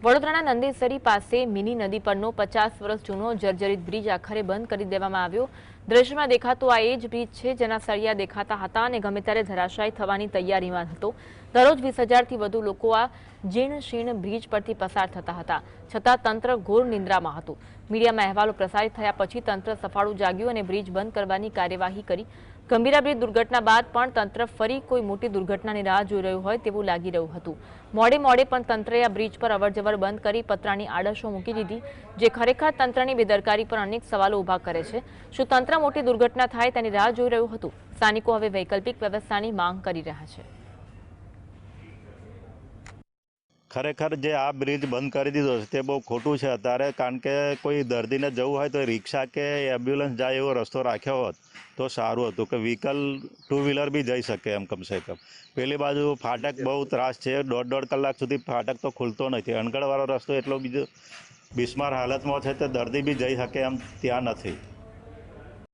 વડોદરાના નંદેસરી પાસે મિની નદી પરનો 50 વર્ષ જૂનો જર્જરિત બ્રિજ આખરે બંધ કરી દેવામાં આવ્યો। દ્રશ્યમાં દેખાતો આ એ જ બ્રિજ છે જેના સળિયા દેખાતા હતા અને ગમે ત્યારે ધરાશાયી થવાની તૈયારીમાં હતો। દરરોજ 20,000થી વધુ લોકો આ જીર્ણ શીર્ણ બ્રિજ પરથી પસાર થતા હતા, છતાં તંત્ર ઘોર નિંદ્રામાં હતું। મીડિયામાં અહેવાલો પ્રસારિત થયા પછી તંત્ર સફાળું જાગ્યું અને બ્રિજ બંધ કરવાની કાર્યવાહી કરી। ગંભીરા બ્રિજ દુર્ઘટના બાદ પણ તંત્ર ફરી કોઈ મોટી દુર્ઘટનાની રાહ જોઈ રહ્યું હોય તેવું લાગી રહ્યું હતું। મોડે પણ તંત્રએ આ બ્રિજ પર અવરજવર બંધ કરી પતરાની આડશો મૂકી દીધી, જે ખરેખર તંત્રની બેદરકારી પર અનેક સવાલો ઊભા કરે છે। શું તંત્ર મોટી દુર્ઘટના થાય તેની રાહ જોઈ રહ્યું હતું? સ્થાનિકો હવે વૈકલ્પિક વ્યવસ્થાની માંગ કરી રહ્યા છે। ખરેખર જે આ બ્રિજ બંધ કરી દીધો છે તે બહુ ખોટું છે અત્યારે, કારણ કે કોઈ દર્દીને જવું હોય તો રિક્ષા કે એમ્બ્યુલન્સ જાય એવો રસ્તો રાખ્યો હોત તો સારું હતું, કે વ્હીકલ 2 વ્હીલર બી જઈ શકે એમ કમસે કમ। પેલી બાજુ ફાટક બહુ ત્રાસ છે, દોઢ કલાક સુધી ફાટક તો ખુલતો નથી। અણગઢવાળો રસ્તો એટલો બીજો બિસ્માર હાલતમાં છે તો દર્દી બી જઈ શકે એમ ત્યાં નથી।